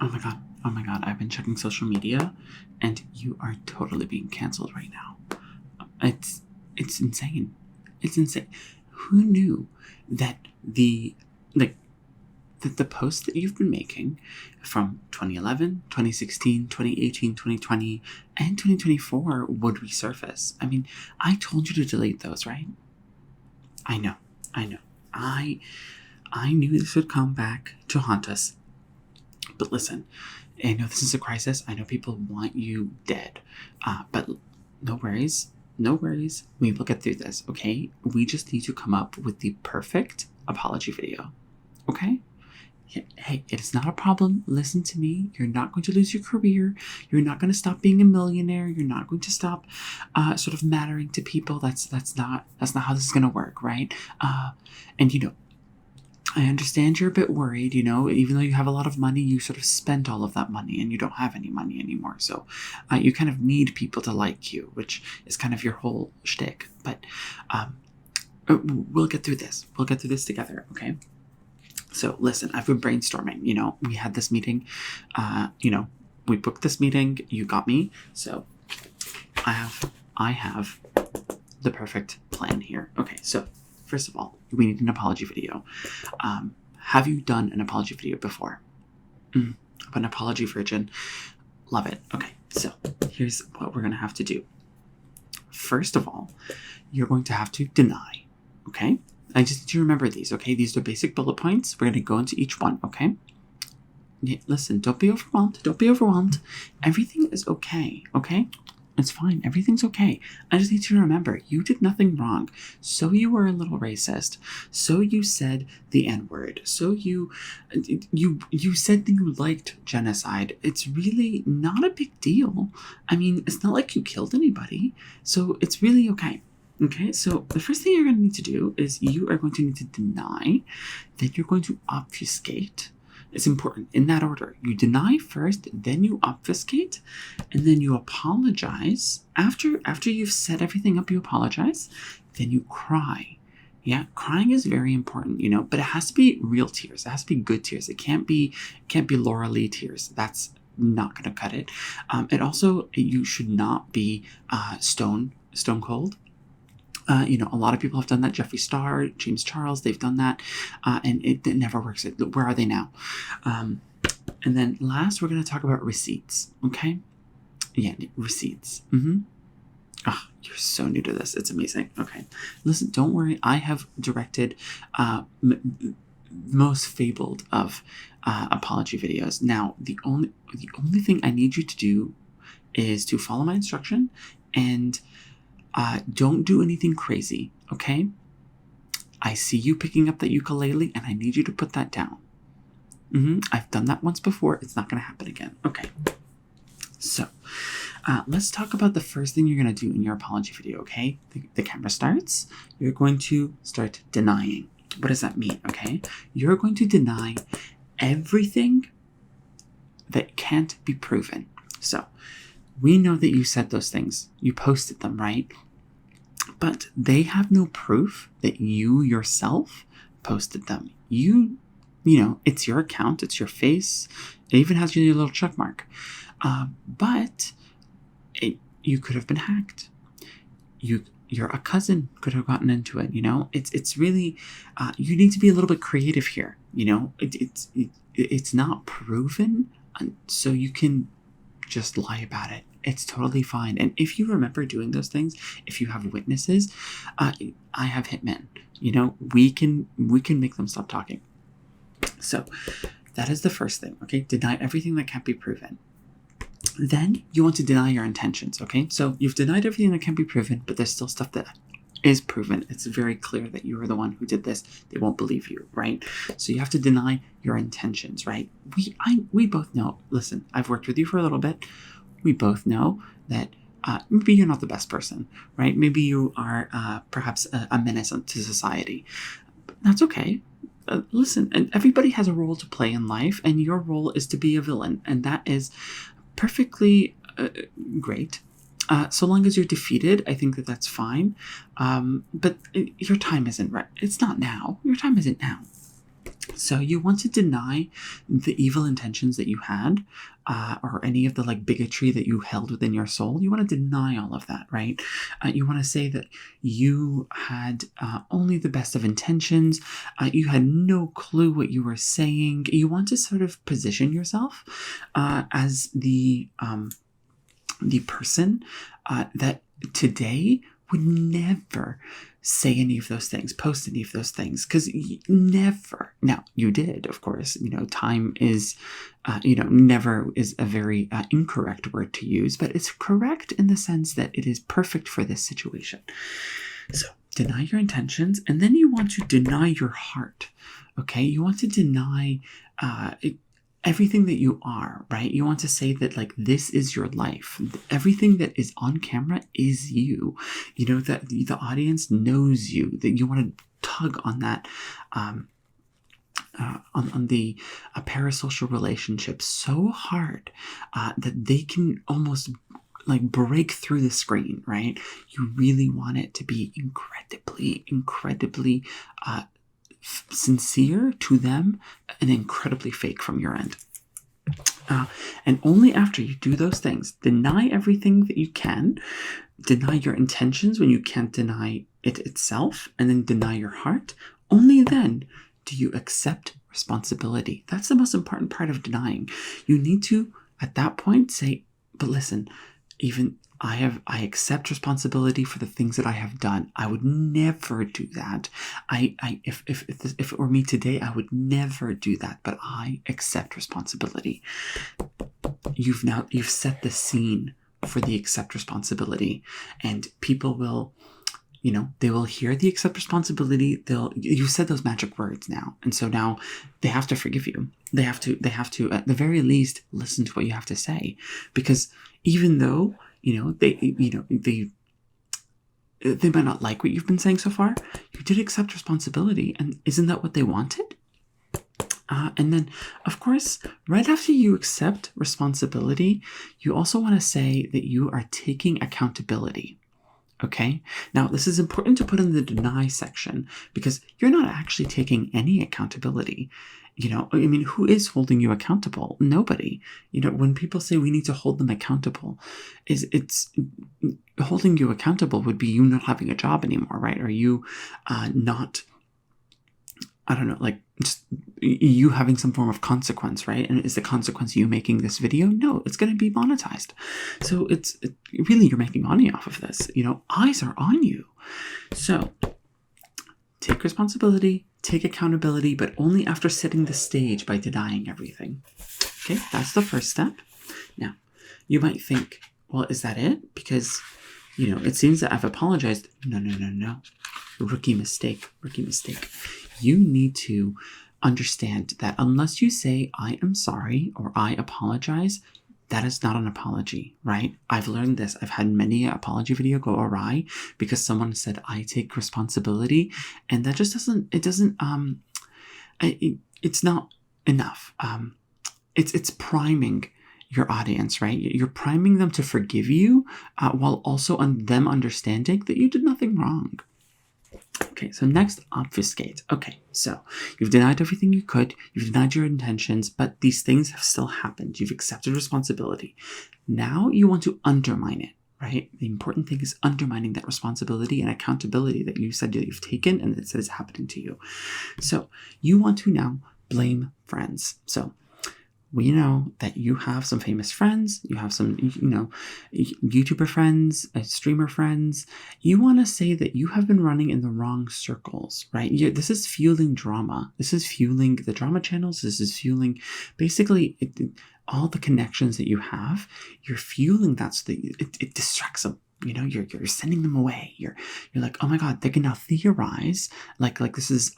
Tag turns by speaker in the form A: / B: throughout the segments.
A: Oh my god. Oh my god. I've been checking social media and you are totally being canceled right now. It's insane. It's insane. Who knew that like the posts that you've been making from 2011, 2016, 2018, 2020, and 2024 would resurface? I mean, I told you to delete those, right? I know. I know. I knew this would come back to haunt us. But listen, I know this is a crisis. I know people want you dead. But no worries. No worries. We will get through this, okay? We just need to come up with the perfect apology video, okay? Hey, it's not a problem. Listen to me. You're not going to lose your career. You're not going to stop being a millionaire. You're not going to stop sort of mattering to people. That's not how this is going to work, right? And I understand you're a bit worried, even though you have a lot of money, you sort of spent all of that money and you don't have any money anymore. So you kind of need people to like you, which is kind of your whole shtick. But we'll get through this. We'll get through this together, okay? So listen, I've been brainstorming. We had this meeting. We booked this meeting. You got me. So I have the perfect plan here. Okay, so first of all, we need an apology video. Have you done an apology video before? An apology virgin. Love it. Okay, so here's what we're going to have to do. First of all, you're going to have to deny, okay? I just need you to remember these, okay? These are basic bullet points. We're going to go into each one, okay? Yeah, listen, don't be overwhelmed. Don't be overwhelmed. Everything is okay, okay? It's fine. Everything's okay. I just need you to remember, you did nothing wrong. So you were a little racist. So you said the N-word. So you said that you liked genocide. It's really not a big deal. I mean, it's not like you killed anybody. So it's really okay. Okay, so the first thing you're going to need to do is you are going to need to deny, then you're going to obfuscate. It's important in that order. You deny first, then you obfuscate, and then you apologize. After you've set everything up, you apologize, then you cry. Yeah, crying is very important, but it has to be real tears. It has to be good tears. It can't be Laura Lee tears. That's not going to cut it. You should not be stone cold. A lot of people have done that. Jeffree Star, James Charles, they've done that. And it never works. Where are they now? And then last, we're going to talk about receipts. Okay? Yeah, receipts. You're so new to this. It's amazing. Okay. Listen, don't worry. I have directed most fabled of apology videos. Now, the only thing I need you to do is to follow my instruction and don't do anything crazy, okay? I see you picking up that ukulele, and I need you to put that down. I've done that once before. It's not going to happen again. Okay. So, let's talk about the first thing you're going to do in your apology video, okay? The camera starts. You're going to start denying. What does that mean, okay? You're going to deny everything that can't be proven. So, we know that you said those things. You posted them, right? But they have no proof that you yourself posted them. It's your account. It's your face. It even has your little check mark. But you could have been hacked. Your cousin could have gotten into it. It's really you need to be a little bit creative here. It's not proven, so you can just lie about it. It's totally fine. And if you remember doing those things, if you have witnesses, I have hitmen. We can make them stop talking. So that is the first thing. Okay, deny everything that can't be proven. Then you want to deny your intentions. Okay, so you've denied everything that can't be proven, but there's still stuff that is proven. It's very clear that you are the one who did this. They won't believe you, right? So you have to deny your intentions, right? We both know. Listen, I've worked with you for a little bit. We both know that maybe you're not the best person, right? Maybe you are perhaps a menace to society. But that's okay. Listen, and everybody has a role to play in life, and your role is to be a villain, and that is perfectly great. So long as you're defeated, I think that that's fine. But your time isn't right. It's not now. Your time isn't now. So you want to deny the evil intentions that you had, or any of the like bigotry that you held within your soul. You want to deny all of that, right? You want to say that you had only the best of intentions. You had no clue what you were saying. You want to sort of position yourself as the person that today would never say any of those things, post any of those things, because never. Now, you did, of course. Time is, never is a very incorrect word to use, but it's correct in the sense that it is perfect for this situation. So, deny your intentions, and then you want to deny your heart. Okay, you want to deny everything that you are, right? You want to say that, like, this is your life. Everything that is on camera is you. That the audience knows you, that you want to tug on that, on the parasocial relationship so hard that they can almost like break through the screen, right? You really want it to be incredibly sincere to them and incredibly fake from your end. And only after you do those things, deny everything that you can, deny your intentions when you can't deny it itself, and then deny your heart, only then do you accept responsibility. That's the most important part of denying. You need to, at that point, say, but listen, even I accept responsibility for the things that I have done. I would never do that. If it were me today, I would never do that. But I accept responsibility. You've set the scene for the accept responsibility, and people will, they will hear the accept responsibility. You said those magic words now, and so now they have to forgive you. They have to at the very least listen to what you have to say, because even though they might not like what you've been saying so far, you did accept responsibility, and isn't that what they wanted? And then, of course, right after you accept responsibility, you also want to say that you are taking accountability. Okay? Now, this is important to put in the deny section, because you're not actually taking any accountability. Who is holding you accountable? Nobody. When people say we need to hold them accountable, it's holding you accountable would be you not having a job anymore, right? Or you not, I don't know, like just you having some form of consequence, right? And is the consequence you making this video? No, it's going to be monetized. So really, you're making money off of this. Eyes are on you. So take responsibility, take accountability, but only after setting the stage by denying everything. Okay, that's the first step. Now, you might think, well, is that it? Because, it seems that I've apologized. No. Rookie mistake. You need to understand that unless you say, I am sorry or I apologize, that is not an apology, right? I've learned this. I've had many apology video go awry because someone said, I take responsibility, and that just it's not enough. It's priming your audience, right? You're priming them to forgive you while also them understanding that you did nothing wrong. Okay, so next, obfuscate. Okay, so you've denied everything you could, you've denied your intentions, but these things have still happened. You've accepted responsibility. Now you want to undermine it, right? The important thing is undermining that responsibility and accountability that you said that you've taken and that is happening to you. So you want to now blame friends. So we know that you have some famous friends, you have some, YouTuber friends, streamer friends. You want to say that you have been running in the wrong circles, right? This is fueling drama. This is fueling the drama channels. This is fueling basically all the connections that you have. You're fueling that so that it distracts them. You're sending them away. You're like, oh my God, they can now theorize like this is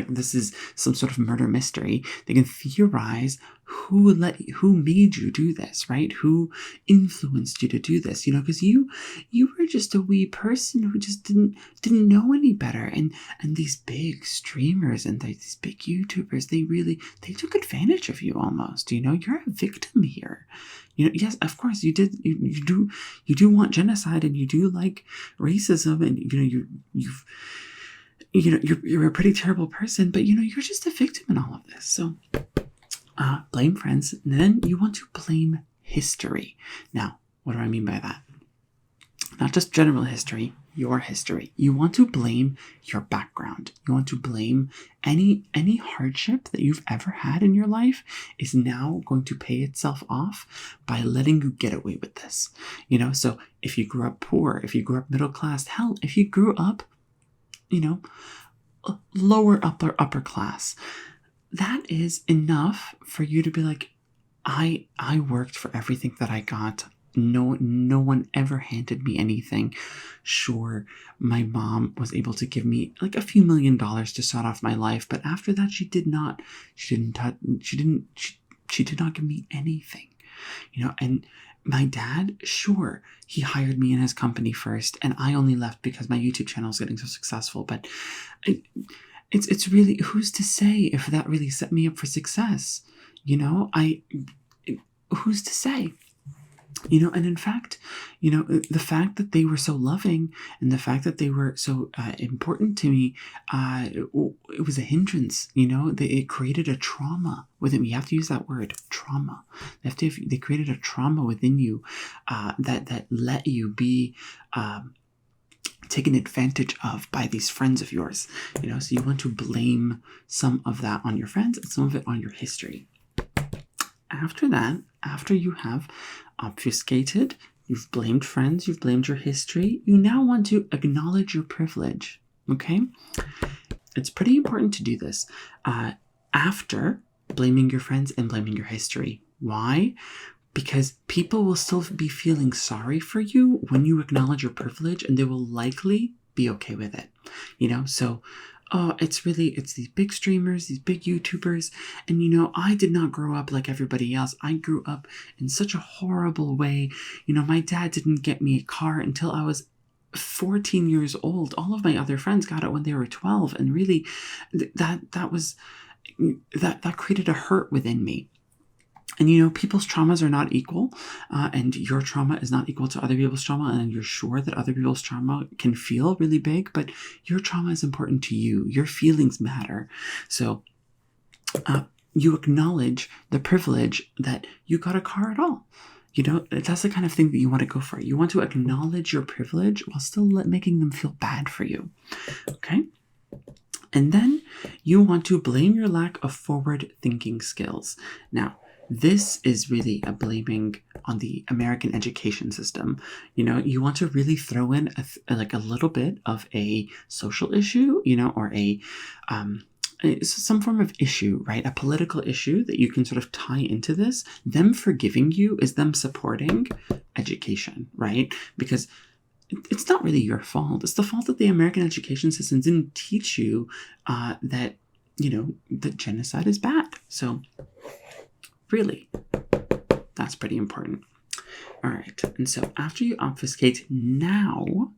A: this is some sort of murder mystery. They can theorize who made you do this, right? Who influenced you to do this? Because you were just a wee person who just didn't know any better. And these big streamers and these big YouTubers, they took advantage of you almost. You're a victim here. Yes, of course you did. You do want genocide, and you do like racism, and you've you're a pretty terrible person, but you're just a victim in all of this. So blame friends, and then you want to blame history. Now, what do I mean by that? Not just general history, your history. You want to blame your background. You want to blame any hardship that you've ever had in your life is now going to pay itself off by letting you get away with this. So if you grew up poor, if you grew up middle class, hell, if you grew up, lower upper class, that is enough for you to be like, I worked for everything that I got. No one ever handed me anything. Sure, my mom was able to give me like a few $1 million to start off my life, but after that she did not give me anything. And my dad, sure, he hired me in his company first, and I only left because my YouTube channel is getting so successful, but it's really, who's to say if that really set me up for success? Who's to say? And in fact, the fact that they were so loving and the fact that they were so important to me, it was a hindrance. It created a trauma within me. You have to use that word, trauma. They created a trauma within you that let you be taken advantage of by these friends of yours. So you want to blame some of that on your friends and some of it on your history. After that, after you have obfuscated, you've blamed friends, you've blamed your history, you now want to acknowledge your privilege, okay? It's pretty important to do this after blaming your friends and blaming your history. Why? Because people will still be feeling sorry for you when you acknowledge your privilege, and they will likely be okay with it. So it's these big streamers, these big YouTubers, and I did not grow up like everybody else. I grew up in such a horrible way. My dad didn't get me a car until I was 14 years old. All of my other friends got it when they were 12, and really that created a hurt within me. And people's traumas are not equal, and your trauma is not equal to other people's trauma, and you're sure that other people's trauma can feel really big, but your trauma is important to you. Your feelings matter. So you acknowledge the privilege that you got a car at all. That's the kind of thing that you want to go for. You want to acknowledge your privilege while still making them feel bad for you. Okay? And then you want to blame your lack of forward-thinking skills. Now, this is really a blaming on the American education system. You want to really throw in a little bit of a social issue, or some form of issue, right? A political issue that you can sort of tie into this. Them forgiving you is them supporting education, right? Because it's not really your fault. It's the fault that the American education system didn't teach you that genocide is bad. So really, that's pretty important. All right. And so after you obfuscate now,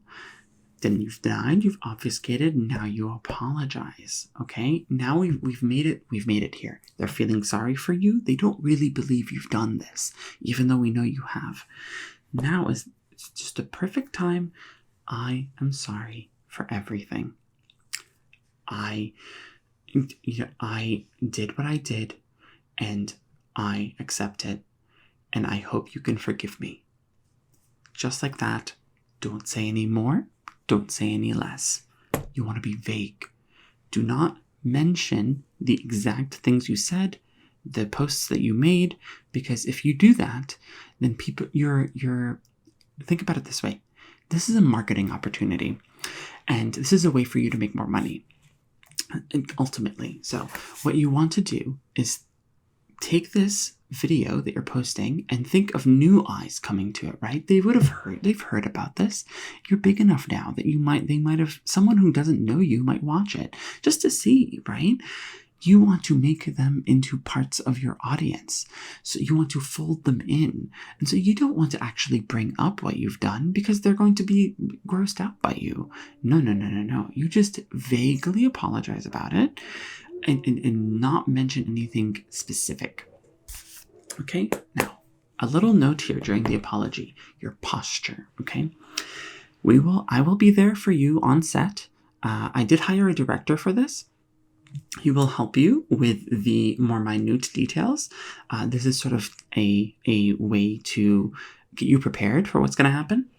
A: then you've denied, you've obfuscated, now you apologize. Okay? Now we've made it here. They're feeling sorry for you. They don't really believe you've done this, even though we know you have. Now it's just a perfect time. I am sorry for everything. I did what I did, and I accept it, and I hope you can forgive me. Just like that. Don't say any more. Don't say any less. You want to be vague. Do not mention the exact things you said, the posts that you made, because if you do that, then people, think about it this way. This is a marketing opportunity, and this is a way for you to make more money, ultimately. So what you want to do is take this video that you're posting and think of new eyes coming to it, right? They've heard about this. You're big enough now that someone who doesn't know you might watch it just to see, right? You want to make them into parts of your audience. So you want to fold them in. And so you don't want to actually bring up what you've done because they're going to be grossed out by you. No. You just vaguely apologize about it and not mention anything specific. Okay? Now, a little note here during the apology, your posture, okay? I will be there for you on set. I did hire a director for this. He will help you with the more minute details. This is sort of a way to get you prepared for what's going to happen.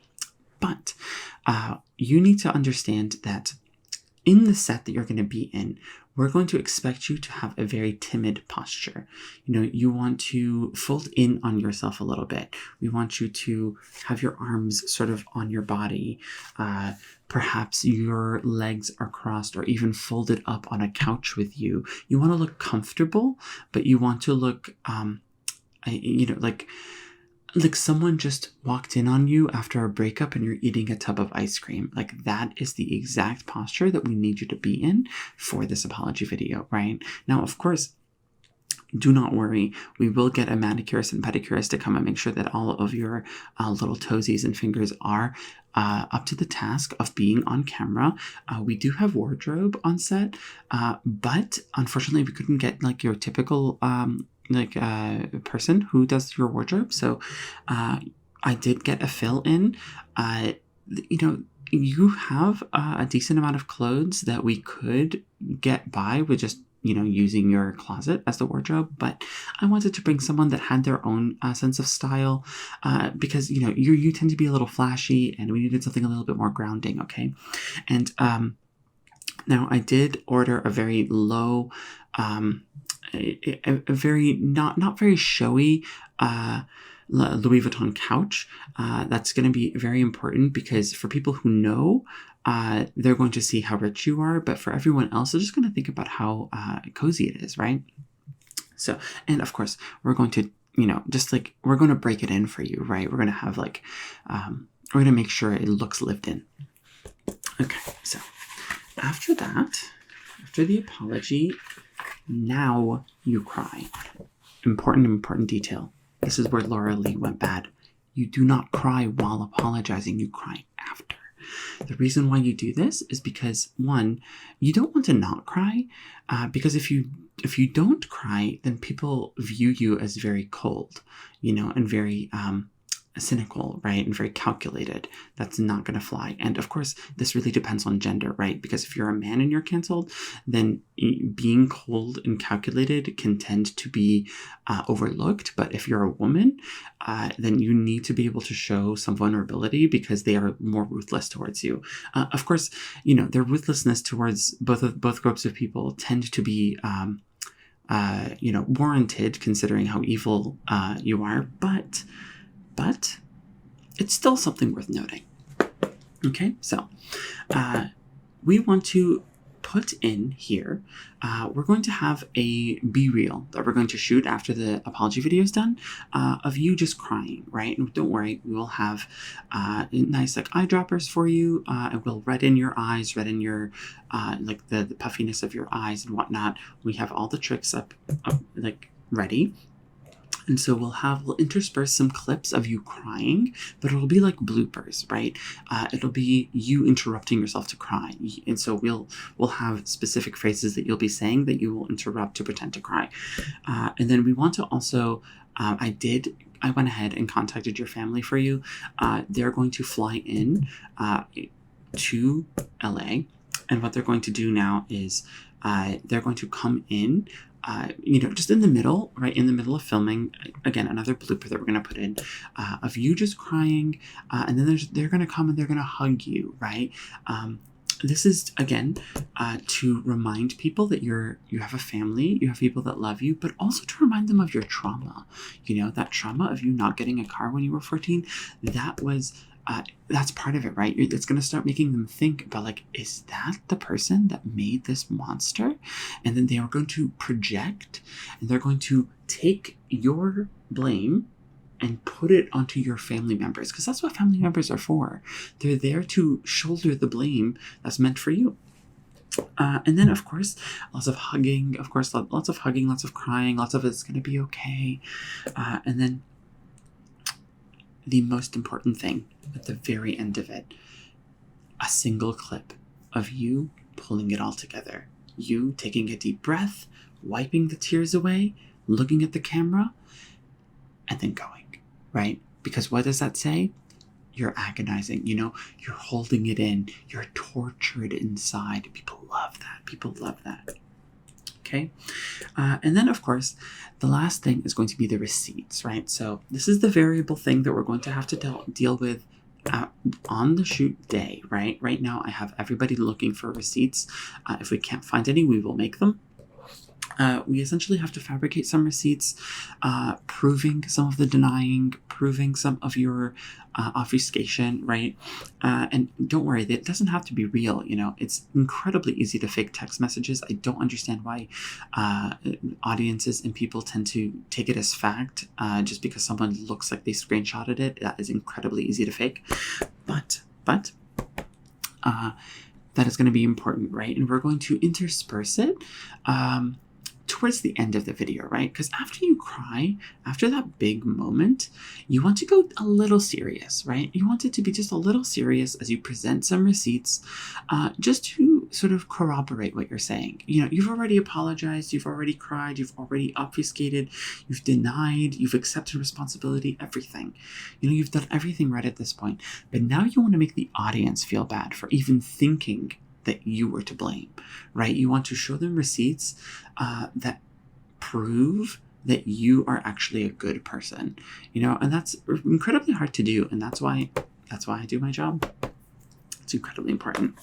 A: But you need to understand that in the set that you're going to be in, we're going to expect you to have a very timid posture. You want to fold in on yourself a little bit. We want you to have your arms sort of on your body. Perhaps your legs are crossed or even folded up on a couch with you. You want to look comfortable, but you want to look, like someone just walked in on you after a breakup and you're eating a tub of ice cream. Like that is the exact posture that we need you to be in for this apology video, right? Now, of course, do not worry. We will get a manicurist and pedicurist to come and make sure that all of your little toesies and fingers are up to the task of being on camera. We do have wardrobe on set, but unfortunately we couldn't get like your typical person who does your wardrobe. So I did get a fill in. You have a decent amount of clothes that we could get by with just using your closet as the wardrobe, but I wanted to bring someone that had their own sense of style, because you tend to be a little flashy and we needed something a little bit more grounding. Okay. And now I did order a very low, a very not very showy Louis Vuitton couch. That's going to be very important because for people who know, they're going to see how rich you are, but for everyone else, they're just going to think about how cozy it is, right? So, and of course, we're going to, we're going to break it in for you, right? We're going to have we're going to make sure it looks lived in. Okay, so after that, after the apology, now you cry. Important detail. This is where Laura Lee went bad. You do not cry while apologizing. You cry after. The reason why you do this is because, one, you don't want to not cry, because if you don't cry, then people view you as very cold, and very cynical, right? And very calculated. That's not going to fly. And of course, this really depends on gender, right? Because if you're a man and you're canceled, then being cold and calculated can tend to be overlooked. But if you're a woman, then you need to be able to show some vulnerability because they are more ruthless towards you. Of course, their ruthlessness towards both groups of people tend to be warranted considering how evil you are, but it's still something worth noting. Okay, so we want to put in here, we're going to have a B-reel that we're going to shoot after the apology video is done, of you just crying, right? And don't worry, we will have nice eyedroppers for you. It will redden your eyes, redden your the puffiness of your eyes and whatnot. We have all the tricks up ready. And so we'll intersperse some clips of you crying, but it'll be like bloopers, right? It'll be you interrupting yourself to cry. And so we'll have specific phrases that you'll be saying that you will interrupt to pretend to cry. And then we want to also, I went ahead and contacted your family for you. They're going to fly in to LA. And what they're going to do now is they're going to come in, just in the middle, right in the middle of filming, again, another blooper that we're going to put in of you just crying. And then they're going to come and they're going to hug you, right? This is, again, to remind people that you have a family, you have people that love you, but also to remind them of your trauma. That trauma of you not getting a car when you were 14, that's part of it, right? It's going to start making them think about is that the person that made this monster? And then they are going to project and they're going to take your blame and put it onto your family members, because that's what family members are for. They're there to shoulder the blame that's meant for you. And then, of course, lots of hugging, lots of crying, lots of it's going to be okay. And then the most important thing at the very end of it, a single clip of you pulling it all together. You taking a deep breath, wiping the tears away, looking at the camera, and then going, right? Because what does that say? you're agonizing, you know, you're holding it in, you're tortured inside. People love that. People love that. Okay. And then, of course, the last thing is going to be the receipts, right? So this is the variable thing that we're going to have to deal with on the shoot day, right? Right now, I have everybody looking for receipts. If we can't find any, we will make them. We essentially have to fabricate some receipts, proving some of the denying, proving some of your obfuscation, right? And don't worry, it doesn't have to be real. You know, it's incredibly easy to fake text messages. I don't understand why audiences and people tend to take it as fact just because someone looks like they screenshotted it. That is incredibly easy to fake. But that is going to be important, right? And we're going to intersperse it towards the end of the video, right? Because after you cry, after that big moment, you want to go a little serious, right? You want it to be just a little serious as you present some receipts, just to sort of corroborate what you're saying. You know, you've already apologized, you've already cried, you've already obfuscated, you've denied, you've accepted responsibility, everything. You know, you've done everything right at this point. But now you want to make the audience feel bad for even thinking that you were to blame, right? You want to show them receipts that prove that you are actually a good person, you know, and that's incredibly hard to do. And that's why I do my job. It's incredibly important.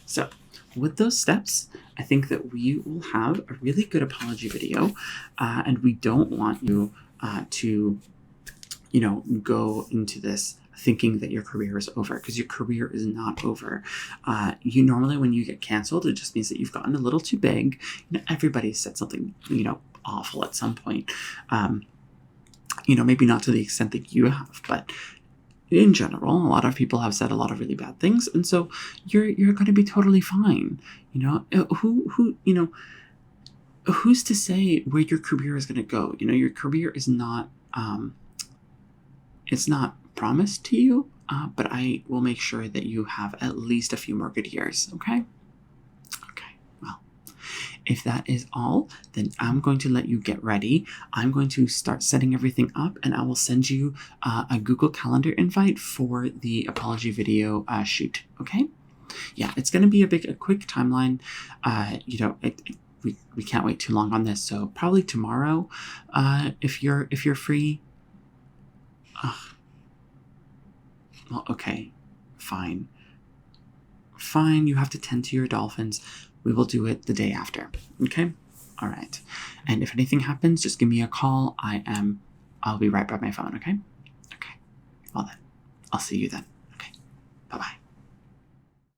A: So with those steps, I think that we will have a really good apology video, and we don't want you to, you know, go into this thinking that your career is over, because your career is not over. You normally, when you get canceled, it just means that you've gotten a little too big. You know, everybody said something, you know, awful at some point. You know, maybe not to the extent that you have, but in general, a lot of people have said a lot of really bad things, and so you're going to be totally fine. You know, who you know, who's to say where your career is going to go? You know, your career is not it's not promised to you, but I will make sure that you have at least a few more good years. Okay. Well, if that is all, then I'm going to let you get ready. I'm going to start setting everything up, and I will send you a Google Calendar invite for the apology video shoot. Okay. Yeah, it's going to be a quick timeline. You know, we can't wait too long on this, so probably tomorrow, if you're free. Well, okay, fine. You have to tend to your dolphins. We will do it the day after. Okay? All right. And if anything happens, just give me a call. I'll be right by my phone. Okay? Okay. Well then, I'll see you then. Okay. Bye-bye.